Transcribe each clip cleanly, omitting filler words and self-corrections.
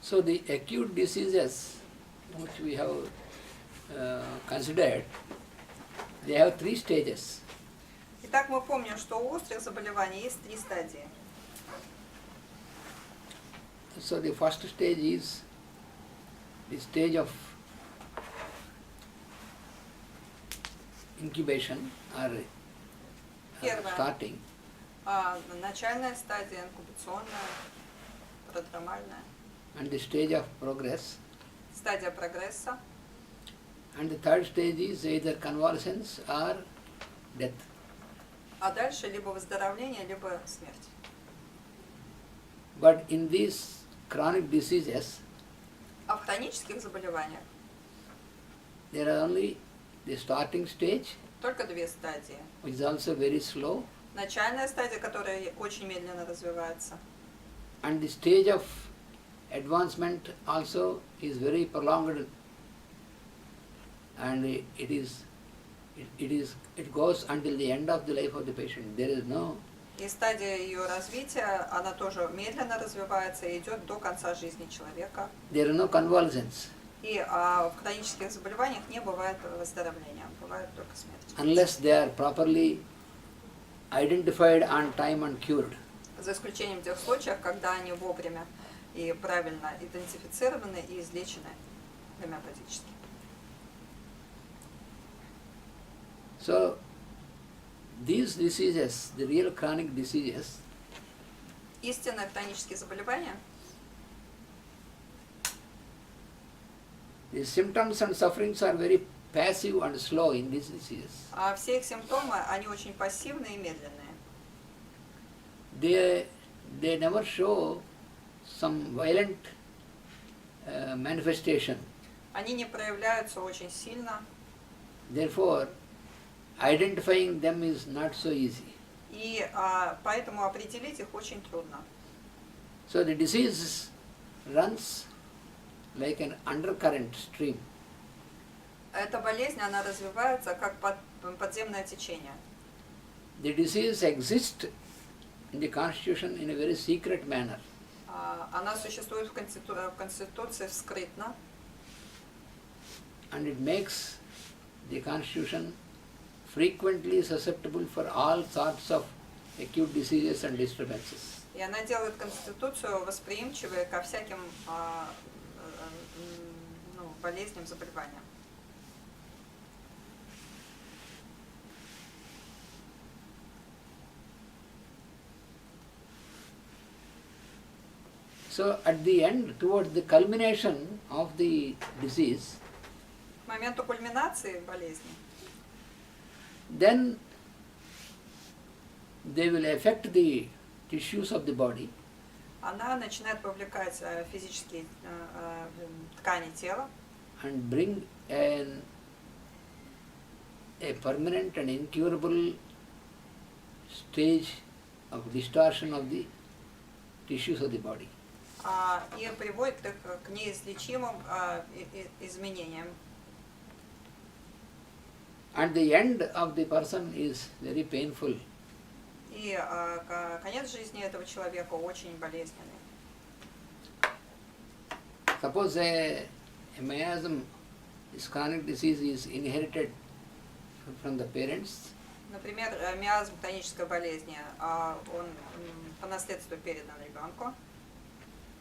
So the acute diseases which we have considered, they have 3 stages. Итак, мы помним, что у острых заболеваний есть 3 стадии. So the first stage is the stage of incubation or Первое. starting, Начальная стадия, инкубационная, продромальная, and the stage of progress, стадия прогресса. and the third stage is either convalescence or death. А дальше либо выздоровление, либо смерть. But in these chronic diseases, А в хронических заболеваниях there are only the starting stage, только 2 стадии. which is also very slow, Начальная стадия, которая очень медленно развивается, and the stage of advancement also is very prolonged, and it goes until the end of the life of the patient. There is no. и стадия ее развития, она тоже медленно развивается и идет до конца жизни человека. There is no convalescence И в хронических заболеваниях не бывает выздоровления, бывает только смерть. unless they are properly identified on time and cured. За исключением тех случаев, когда они вовремя и правильно идентифицированы и излечены гомеопатически. So these diseases, the real chronic diseases, Истинные хронические заболевания, the symptoms and sufferings are very passive and slow in these diseases. все их симптомы, они очень пассивные и медленные. They never show some violent manifestation. Они не проявляются очень сильно, Therefore, identifying them is not so easy. и поэтому определить их очень трудно. So the disease runs like an undercurrent stream. Эта болезнь, она развивается как подземное течение. The disease exists in the constitution in a very secret manner. Она существует в Конституции скрытно, And it makes the constitution frequently susceptible for all sorts of acute diseases and disturbances. и она делает Конституцию восприимчивой ко всяким болезням, заболеваниям. So at the end, towards the culmination of the disease, К моменту кульминации болезни then they will affect the tissues of the body, она начинает повлекать физические ткани тела and bring a permanent and incurable stage of distortion of the tissues of the body. И приводит их к неизлечимым изменениям. And the end of the person is very painful. И конец жизни этого человека очень болезненный. Suppose a miasm, this chronic disease, is inherited from the parents. Например, миазм хронической болезни, он по наследству передан ребенку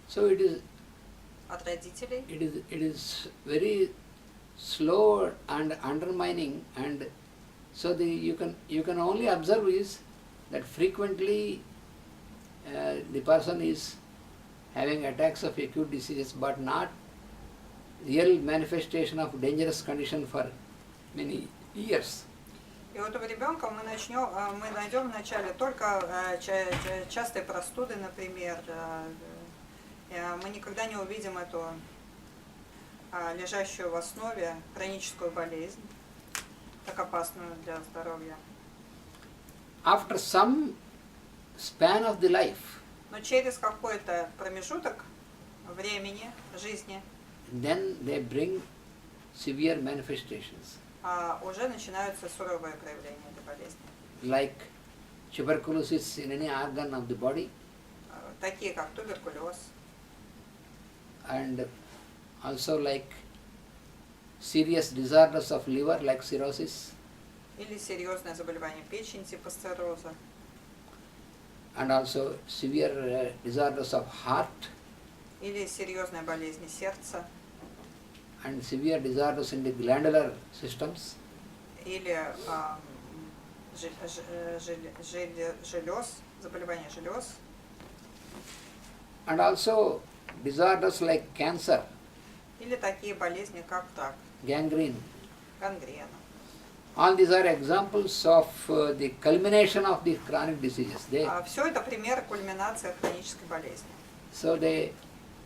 So it от родителей. is very slow and undermining, and so you can only observe is that frequently the person is having attacks of acute diseases, but not real manifestation of dangerous condition for many years. И у этого ребенка мы найдем вначале только частые простуды, например. Мы никогда не увидим эту лежащую в основе хроническую болезнь, так опасную для здоровья. After some span of the life, Но через какой-то промежуток времени, жизни, then they bring severe manifestations, уже начинаются суровые проявления этой болезни. like tuberculosis in any organ of the body, Такие как туберкулез, and also like serious disorders of liver like cirrhosis, или серьезное заболевание печени типа цирроза, and also severe disorders of heart или серьезная болезнь сердца, and severe disorders in the glandular systems, или желез, заболевание желез, and also disorders like cancer, или такие болезни, как рак, gangrene. гангрена. All these are examples of the culmination of these chronic diseases. Все это примеры кульминации хронической болезни. So they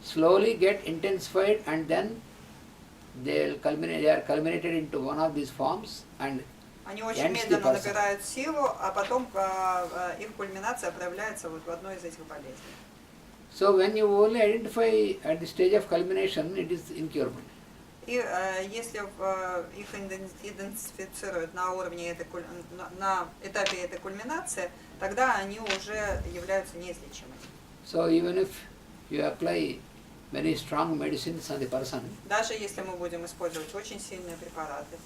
slowly get intensified and then they are culminated into one of these forms and Они очень ends the медленно person. набирают силу, а потом их кульминация проявляется вот в одной из этих болезней. So when you only identify at the stage of culmination, it is incurable. И если их идентифицируют на уровне на этапе этой кульминации, тогда они уже являются неизлечимыми. So even if you apply very strong medicines on the person, Даже если мы будем использовать очень сильные препараты,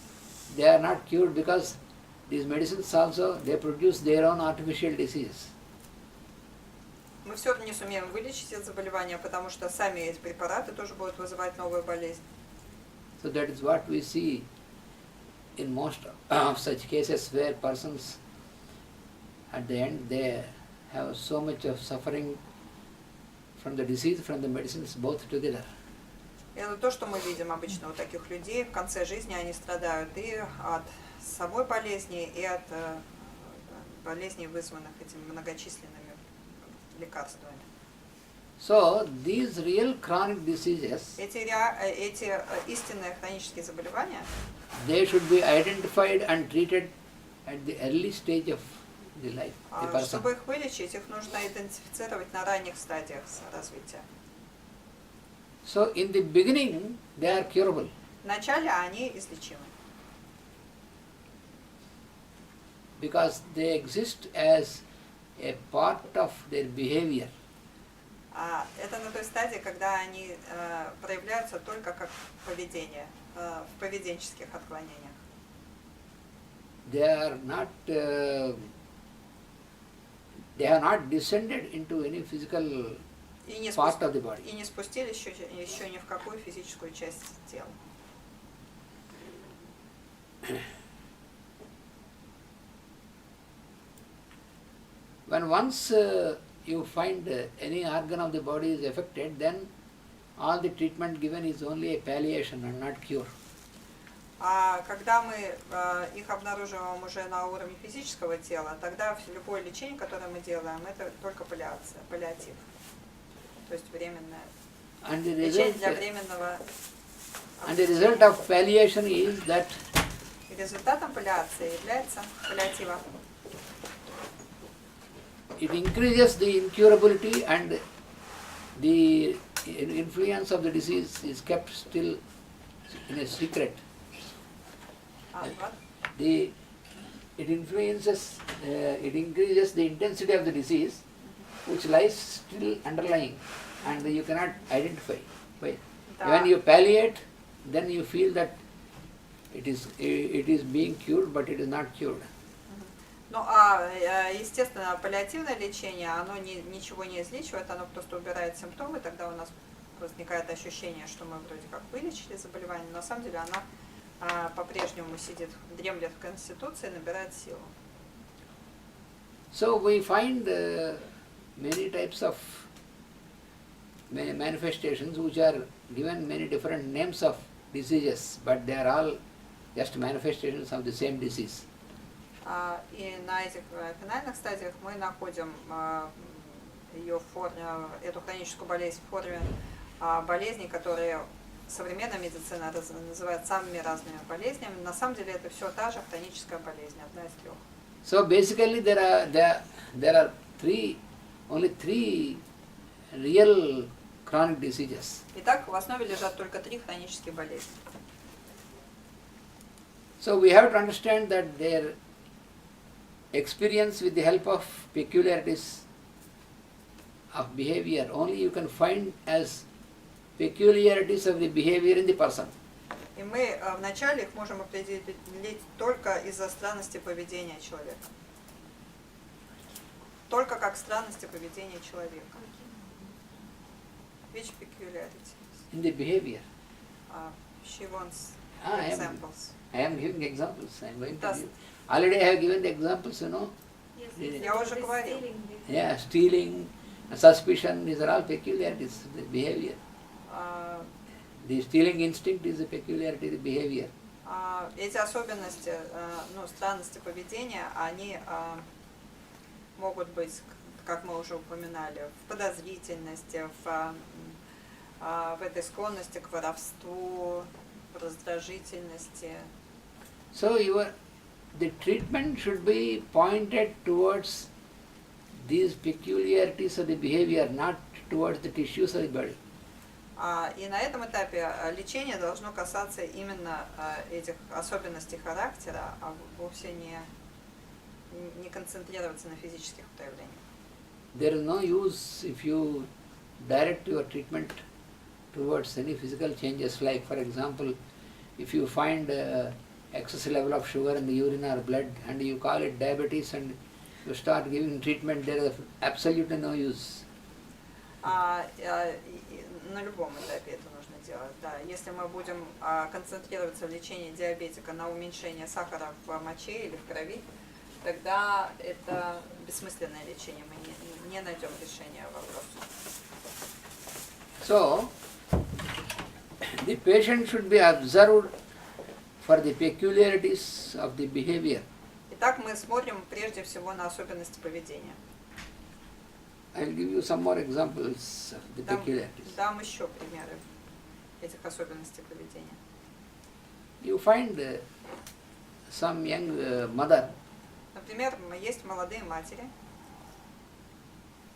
they are not cured because these medicines also, they produce their own artificial disease. мы все равно не сумеем вылечить это заболевание, потому что сами эти препараты тоже будут вызывать новую болезнь. So that is what we see in most of such cases where persons at the end they have so much of suffering from the disease, from the medicines, both together. Это то, что мы видим обычно у таких людей. В конце жизни они страдают и от самой болезни, и от болезней, вызванных этими многочисленными лекарствами. So these real chronic diseases, Эти истинные хронические заболевания, they should be identified and treated at the early stage of the life, the person. чтобы их вылечить, их нужно идентифицировать на ранних стадиях развития. So in the beginning, they are curable. Вначале они излечимы, Because they exist as a part of their behavior. Это на той стадии, когда они проявляются только как поведение, в поведенческих отклонениях. They have not descended into any physical И не, part of the body. и не спустились еще ни в какую физическую часть тела. When once you find any organ of the body is affected, then all the treatment given is only a palliation and not cure. А когда мы их обнаруживаем уже на уровне физического тела, тогда любое лечение, которое мы делаем, это только паллиатив. То есть временное лечение для временного. And the result of palliation is that И результатом паллиации является паллиатива. it increases the incurability and the influence of the disease is kept still in a secret. It increases the intensity of the disease, which lies still underlying, and you cannot identify. When you palliate, then you feel that it is being cured, but it is not cured. Ну, естественно, паллиативное лечение, оно ничего не излечивает, оно просто убирает симптомы, тогда у нас возникает ощущение, что мы вроде как вылечили заболевание, но на самом деле она по-прежнему сидит, дремлет в конституции, набирает силу. So we find many types of manifestations which are given many different names of diseases, but they are all just manifestations of the same disease. И на этих финальных стадиях мы находим ее эту хроническую болезнь в форме болезней, которые современная медицина называет самыми разными болезнями. На самом деле это все та же хроническая болезнь, одна из трех. So basically there are only three real chronic diseases. Итак, в основе лежат только три хронические болезни. So we have to understand that their experience with the help of peculiarities of behavior only you can find as peculiarities of the behavior in the person. И мы вначале их можем определить только из-за странности поведения человека. Только как странности поведения человека. Which peculiarities? In the behavior. She wants I examples. am giving examples. I am going to Does- give. Already I have given the examples, Я уже говорил. Yeah, stealing, suspicion, these are all peculiarities of the behavior. The stealing instinct is a peculiarity of the behavior. Эти особенности, странности поведения, они могут быть, как мы уже упоминали, в подозрительности, в этой склонности к воровству, в раздражительности. So the treatment should be pointed towards these peculiarities of the behavior, not towards the tissues of the body. И на этом этапе лечение должно касаться именно этих особенностей характера, а вовсе не концентрироваться на физических проявлениях. There is no use if you direct your treatment towards any physical changes, like for example, if you find excess level of sugar in the urine or blood and you call it diabetes and you start giving treatment, there is absolutely no use. На любом этапе это нужно делать. Да. Если мы будем концентрироваться в лечении диабетика на уменьшение сахара в моче или в крови, тогда это бессмысленное лечение. Мы не найдем решения вопроса. So, the patient should be observed for the peculiarities of the behavior. Итак, мы смотрим прежде всего на особенности поведения. I will give you some more examples of the peculiarities. Дам еще примеры этих особенностей поведения. You find some young mother Например, есть молодые матери,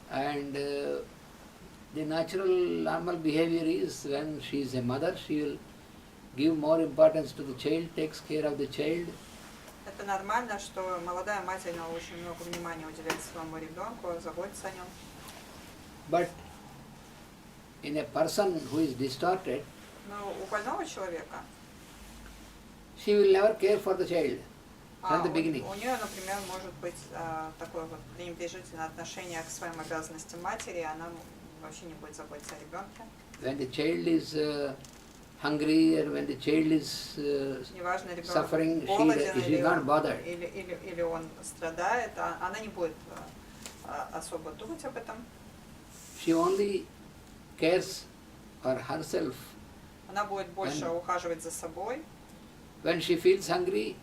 and the natural normal behavior is when she is a mother, she will give more importance to the child, takes care of the child. это нормально, что молодая мать очень много внимания уделяет своему ребенку, заботится о нем. But in a person who is distorted, Но у больного человека she will never care for the child from the beginning. у нее, например, может быть такое вот пренебрежительное отношение к своим обязанностям матери, она вообще не будет заботиться о ребенке. When the child is hungry or when the child is Неважно, ребенок suffering, голоден she is not bothered. или он страдает, она не будет особо думать об этом. She only cares for herself. Она будет больше ухаживать за собой. When she feels hungry,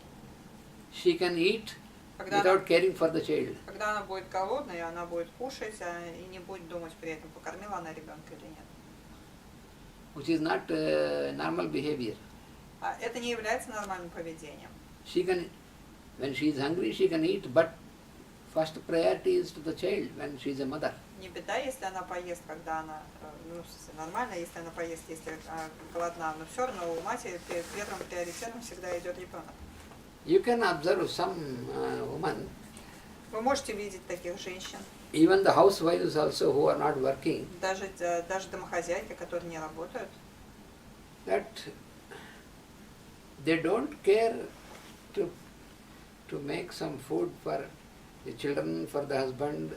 she can eat Когда without caring for the child. Когда она будет голодной, она будет кушать и не будет думать при этом, покормила она ребенка или нет. Which is not normal behavior. Это не является нормальным поведением. She can, when she is hungry, she can eat, but first priority is to the child when she is a mother. Не беда, если она поест, когда она, нормально, если она поест, если голодна, но все равно у матери первым приоритетом всегда идет ребенок. You can observe some women, Вы можете видеть таких женщин, even the housewives also who are not working, даже домохозяйки, которые не работают, that they don't care to make some food for the children, for the husband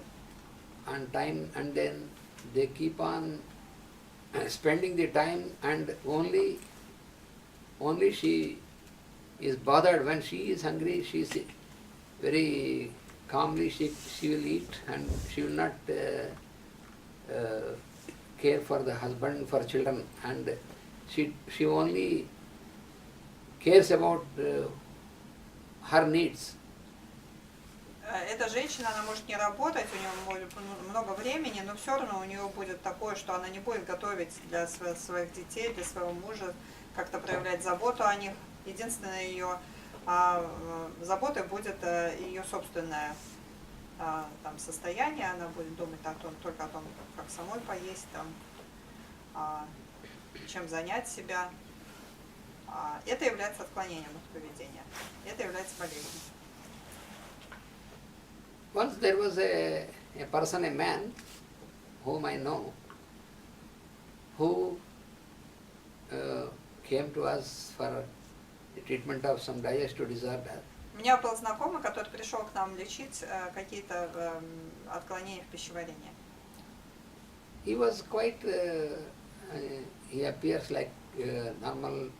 on time, and then they keep on spending the time, and only she is bothered when she is hungry. She is very calmly she will eat, and she will not care for the husband, for children, and she only cares about her needs. Эта женщина, она может не работать, у нее будет много времени, но все равно у нее будет такое, что она не будет готовить для своих детей, для своего мужа, как-то проявлять заботу о них. Единственная ее заботой будет ее собственное состояние, она будет думать только о том, как самой поесть, чем занять себя. Это является отклонением от поведения, это является болезнью. Once there was a person, a man, whom I know, who came to us for the treatment of some digestive disorder. У меня был знакомый, который пришел к нам лечить какие-то отклонения в пищеварении. He was quite, he appears like normal,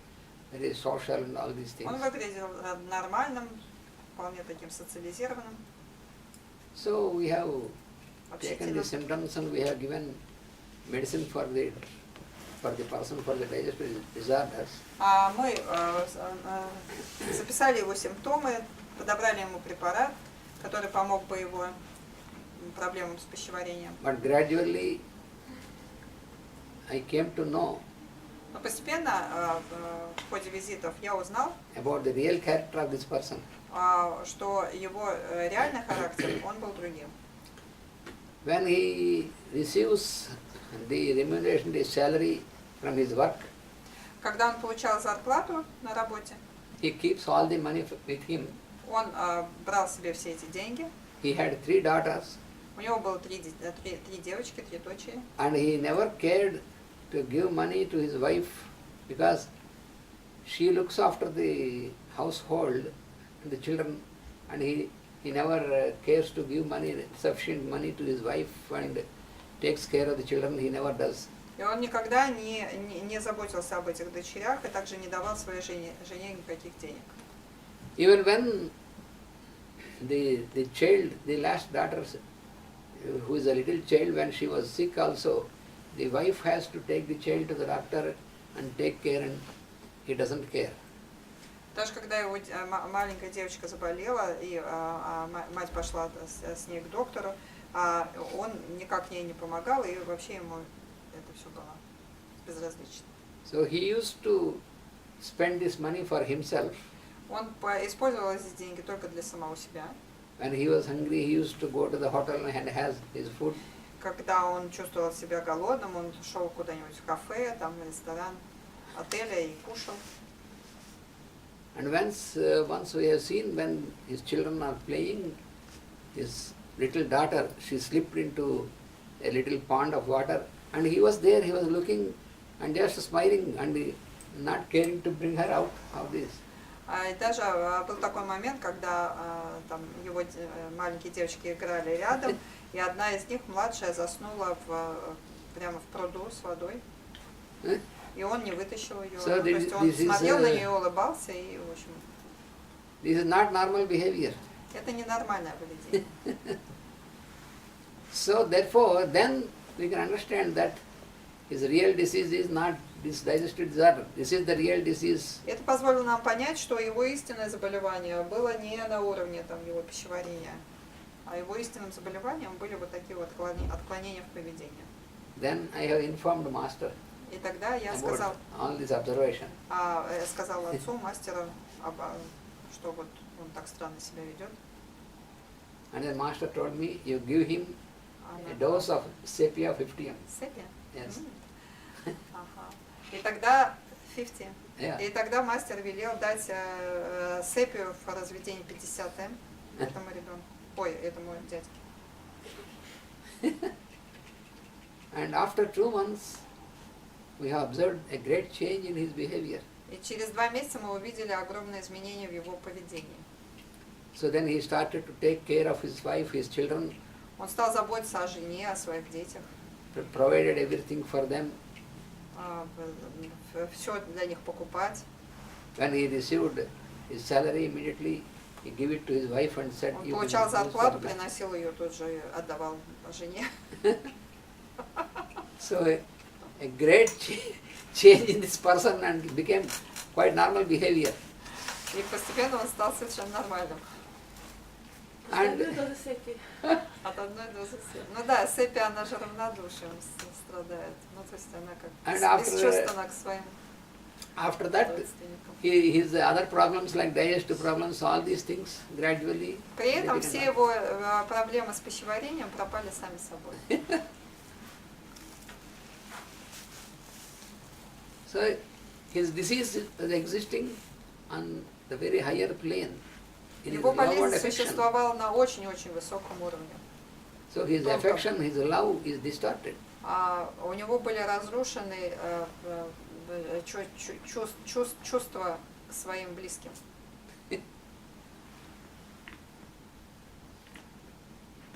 very social and all these things. Он выглядел нормальным, вполне таким социализированным. So we have taken the Общительным. symptoms and we have given medicine for the person for the digestive disorders. А мы записали его симптомы, подобрали ему препарат, который помог бы его проблемам с пищеварением. But gradually I came to know Но постепенно в ходе визитов я узнал, about the real character of this person. что его реальный характер, он был другим. When he receives the remuneration, the salary from his work, Когда он получал зарплату на работе, he keeps all the money with him. он брал себе все эти деньги. He had 3 daughters У него было три девочки, 3 дочери. and he never cared to give money to his wife because she looks after the household and the children, and he never cares to give money, sufficient money to his wife and takes care of the children. He never does. И он никогда не заботился об этих дочерях и также не давал своей жене никаких денег. Even when the child, the last daughter, who is a little child, when she was sick also, the wife has to take the child to the doctor and take care, and he doesn't care. Даже когда его маленькая девочка заболела, и мать пошла с ней к доктору, он никак ей не помогал, и вообще ему это все было безразлично. So he used to spend this money for himself. Он использовал эти деньги только для самого себя. When he was hungry, he used to go to the hotel and has his food. Когда он чувствовал себя голодным, он шел куда-нибудь в кафе, там, в ресторан отеля и кушал. And once we have seen when his children are playing, his little daughter, she slipped into a little pond of water, and he was there, he was looking and just smiling and not caring to bring her out of this. И даже был такой момент, когда там его маленькие девочки играли рядом, и одна из них, младшая, заснула прямо в пруду с водой. И он не вытащил ее. So То есть он смотрел на нее, улыбался, и, в общем, This is not normal behavior. это ненормальное поведение. So therefore, then we can understand that his real disease is not this digestive disorder. This is the real disease. Это позволило нам понять, что его истинное заболевание было не на уровне там, его пищеварения, а его истинным заболеванием были вот такие вот отклонения в поведении. Then I have informed master И тогда я about all this observation. сказал отцу, мастеру, что вот он так странно себя ведет. And then master told me, you give him a dose of sepia 50. Сепия? Yes. Ага. И тогда 50. Yeah. И тогда мастер велел дать сепию в разведении 50 этому ребенку. Этому дядьке. And after 2 months, we have observed a great change in his behavior. И через 2 месяца мы увидели огромные изменения в его поведении. So then he started to take care of his wife, his children, Он стал заботиться о жене, о своих детях. provided everything for them. Все для них покупать. When he received his salary, immediately he gave it to his wife and said, Он "You can получал use зарплату, for that." приносил ее тут же и отдавал жене. So a great change in this person and it became quite normal behavior. И постепенно он стал совершенно нормальным. And От одной дозы сепии. Ну да, сепия, она же равнодушием страдает. Ну то есть она как бесчувственна к своим after that, родственникам. his other problems like digestive problems, all these things gradually. При этом they все became его проблемы с пищеварением пропали сами собой. So his disease is existing on the very higher plane. In his Его love and болезнь affection. существовала на очень-очень высоком уровне. So his affection, his love is distorted. У него были разрушены чувства к своим близким.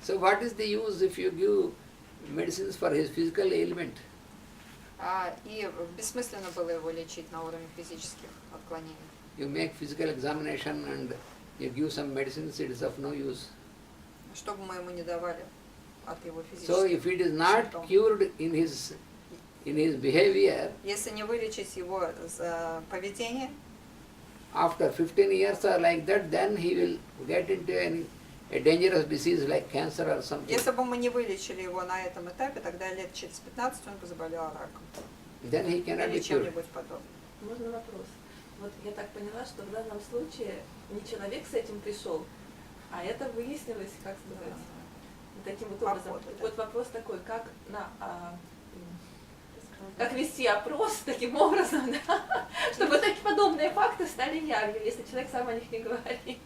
So what is the use if you give medicines for his physical ailment? И бессмысленно было его лечить на уровне физических отклонений. You make physical examination and you give some medicines, it is of no use. Что бы мы ему не давали от его So if физических it is not симптомов. cured in his behavior, Если не вылечить его поведение, after 15 years or like that, then he will get into a dangerous disease like cancer or something. если бы мы не вылечили его на этом этапе, тогда лет через 15 он бы заболел раком. Then he cannot Или be cured. чем-нибудь подобным. Можно вопрос? Вот я так поняла, что в данном случае не человек с этим пришел, а это выяснилось, как сказать, таким вот образом. Походу, да. Вот вопрос такой, как вести опрос таким образом, да, чтобы такие подобные факты стали явью, если человек сам о них не говорит.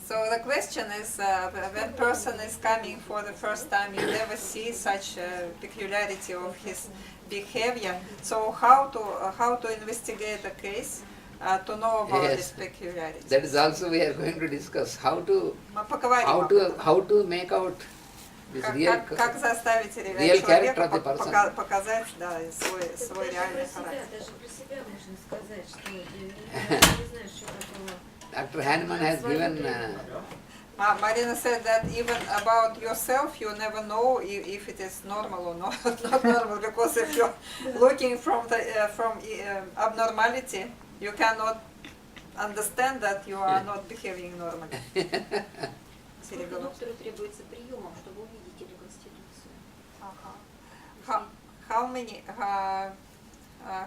So the question is, when person is coming for the first time, you never see such a peculiarity of his behavior. So how to investigate a case to know about Yes. this peculiarity? That is also we are going to discuss how to Мы поговорим об этом. make out this real Как заставить real character of the человека person. показать, да, свой реальный характер. Даже про себя можно сказать, что я не знаю, что такого. Dr. Hahnemann has given Marina said that even about yourself, you never know if it is normal or not, not normal, because if you're looking from abnormality, you cannot understand that you are not behaving normally. Сколько доктору требуется приемов, чтобы увидеть эту конституцию?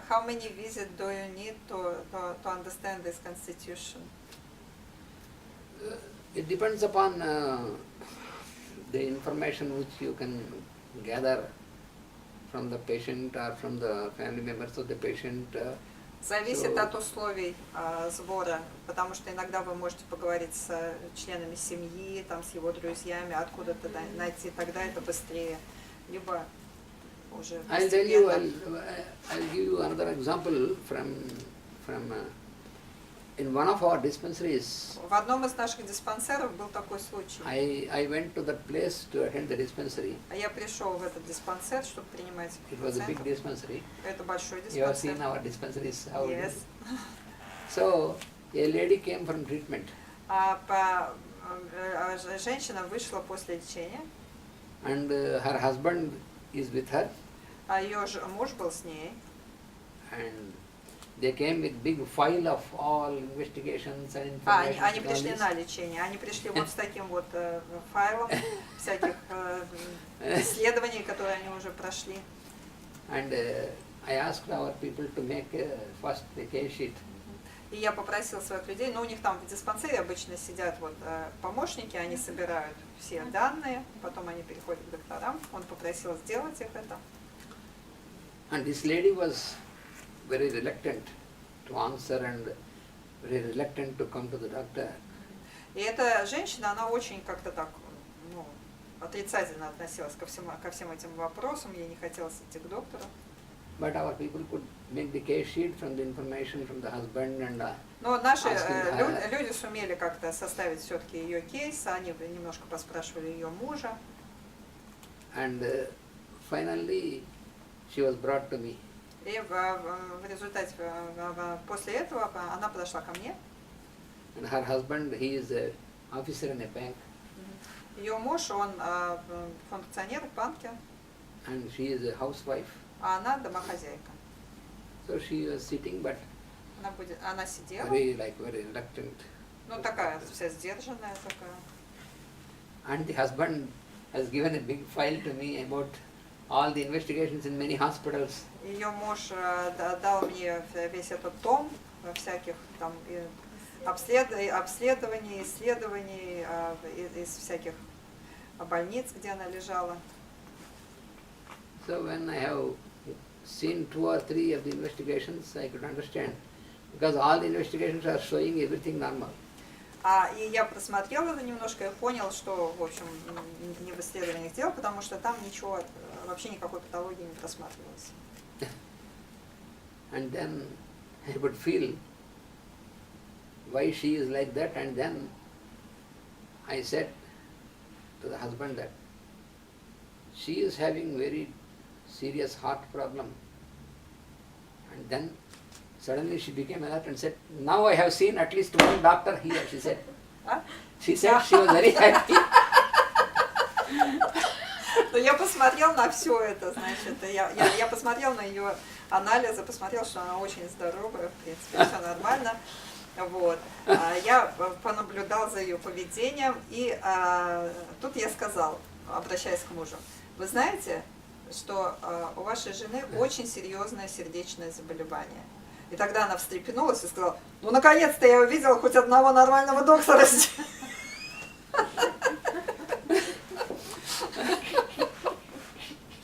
How many visits do you need to understand this constitution? it depends upon the information which you can gather from the patient or from the family members of the patient. Зависит от условий сбора, потому что иногда вы можете поговорить с членами семьи, там, с его друзьями, откуда-то найти, тогда это быстрее, либо уже I'll give you another example from in one of our dispensaries. В одном из наших диспансеров был такой случай. I went to that place to attend the dispensary. Я пришел в этот диспансер, чтобы принимать It was a big пациентов. dispensary. Это большой You have диспансер. seen our dispensaries. How it Yes. is. So a lady came from treatment, Женщина вышла после лечения, and her husband is with her, а ее муж был с ней. and they came with big file of all investigations and information. Они and all пришли this. на лечение. Они пришли вот с таким вот файлом всяких исследований, которые они уже прошли. And I asked our people to make first the case sheet. И я попросила своих людей, у них там в диспансере обычно сидят вот помощники, они собирают все данные, потом они переходят к докторам. Он попросил сделать их это. And this lady was very reluctant to answer and very reluctant to come to the doctor. И эта женщина, она очень как-то так, отрицательно относилась ко всем этим вопросам, ей не хотелось идти к доктору. But our people could make the case sheet from the information from the husband and Но наши asking her. люди сумели как-то составить все-таки ее кейс, они немножко поспрашивали ее мужа. And finally she was brought to me. И в результате, после этого, она подошла ко мне. And her husband, he is an officer in a bank, Ее муж, он функционер в банке, and she is a housewife. а она домохозяйка. So she was sitting, but Она сидела, very reluctant. такая вся сдержанная такая. And the husband has given a big file to me about all the investigations in many hospitals. Ее муж дал мне весь этот том всяких там обследований, исследований из всяких больниц, где она лежала. So when I have seen 2 or 3 of the investigations, I could understand, because all the investigations are showing everything normal. И я просмотрела это немножко и понял, что, в общем, не в исследованиях дело, потому что там ничего, вообще никакой патологии не просматривалось. and then I would feel why she is like that, and then I said to the husband that she is having very serious heart problem. And then suddenly she became alert and said, now I have seen at least one doctor here, she said. She said she was very happy. Но я посмотрел на все это, значит, я посмотрел на ее анализы, посмотрел, что она очень здоровая, в принципе, все нормально. Вот. Я понаблюдал за ее поведением, и тут я сказал, обращаясь к мужу, вы знаете, что у вашей жены очень серьезное сердечное заболевание. И тогда она встрепенулась и сказала, ну наконец-то я увидела хоть одного нормального доктора.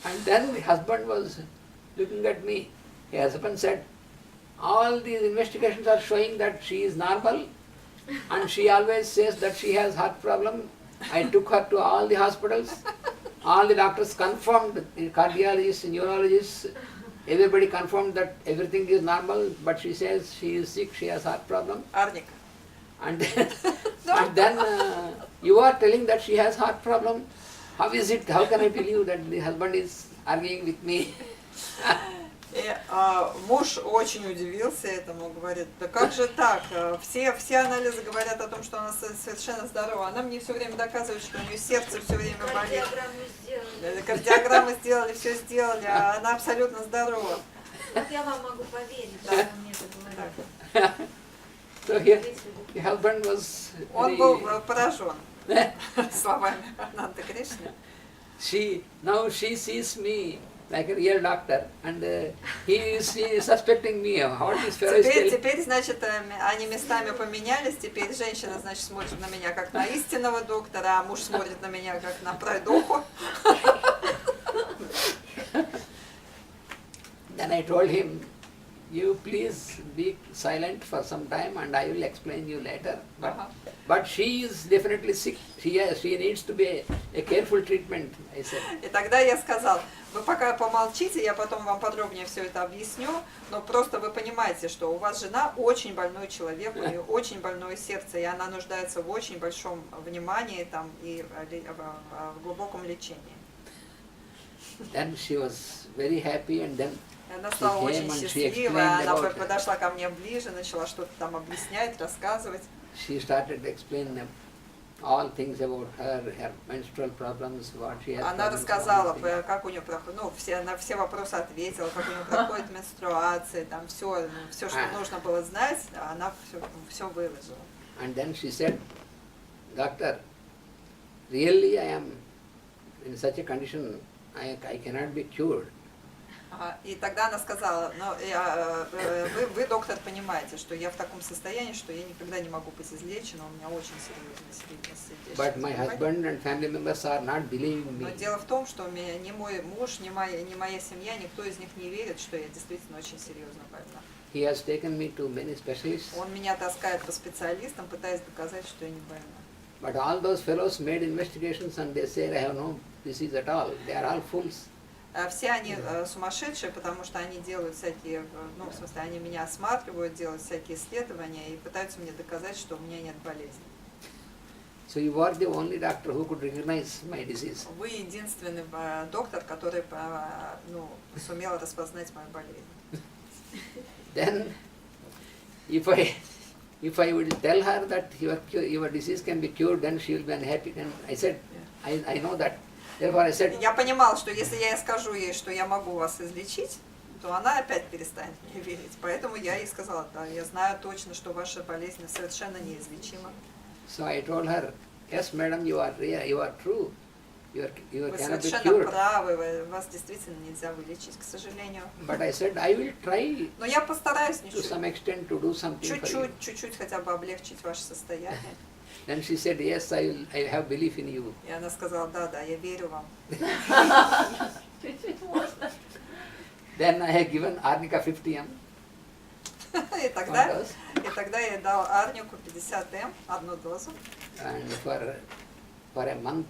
And then the husband was looking at me. The husband said, all these investigations are showing that she is normal, and she always says that she has heart problem. I took her to all the hospitals. All the doctors confirmed, the cardiologists, neurologists, everybody confirmed that everything is normal, but she says she is sick, she has heart problem. Арник. And then you are telling that she has heart problem. How is it? How can I believe that the husband is arguing with me? И муж очень удивился этому, говорит, да как же так, все анализы говорят о том, что она совершенно здорова, она мне все время доказывает, что у нее сердце все время болит. Кардиограмму сделали, все сделали, а она абсолютно здорова. Вот я вам могу поверить, Да. что мне это говорят. So here, the husband was Он был поражен словами Ананты Кришны. Now she sees me like a real doctor, and he is suspecting me. What is fellow is telling? Теперь, значит, они местами поменялись, теперь женщина, значит, смотрит на меня как на истинного доктора, а муж смотрит на меня как на пройдоху. Then I told him, you please be silent for some time and I will explain you later. But she is definitely sick. She needs to be a careful treatment, I said. И тогда я сказал, вы пока помолчите, я потом вам подробнее все это объясню, но просто вы понимаете, что у вас жена очень больной человек, у нее очень больное сердце, и она нуждается в очень большом внимании там, и в глубоком лечении. Then she was very happy, and then Она стала очень she счастливая, она explained about подошла ко мне ближе, начала что-то там объяснять, рассказывать. she started to explain all things about her menstrual problems, what she has. Она problems, рассказала, all these things. как у нее проходит, ну, на все вопросы ответила, как у нее проходит менструация, там все, что нужно было знать, она все выложила. And then she said, Doctor, really I am in such a condition, I cannot be cured. И тогда она сказала, но вы, доктор, понимаете, что я в таком состоянии, что я никогда не могу быть излечена, у меня очень серьезное сердечное But my заболевание. husband and family members are not believing Но me. дело в том, что ни мой муж, ни моя семья, никто из них не верит, что я действительно очень серьезно больна. He has taken me to many specialists, Он меня таскает по специалистам, пытаясь доказать, что я не больна. but all those fellows made investigations and they say I have no disease at all. They are all fools. Все они сумасшедшие, потому что они делают всякие, ну, в смысле, они меня осматривают, делают всякие исследования и пытаются мне доказать, что у меня нет болезни. So you are the only doctor who could recognize my disease. Вы единственный доктор, который сумел распознать мою болезнь. Then, if I will tell her that your disease can be cured, then she will be unhappy. And I said, I know that. Therefore I said, Я понимала, что если я скажу ей, что я могу вас излечить, то она опять перестанет мне верить. Поэтому я ей сказала, да, я знаю точно, что ваша болезнь совершенно неизлечима. so I told her, yes, madam, you are true. You Вы cannot be совершенно cured. правы, вас действительно нельзя вылечить, к сожалению. But I said, I will try Но я постараюсь to some extent to do something for you. чуть-чуть хотя бы облегчить ваше состояние. Then she said, yes, I have belief in you. И она сказала, да, я верю вам. Чуть-чуть можно. Then I have given Arnica 50 m. И тогда я дал Арнику 50 м, одну дозу. And for a month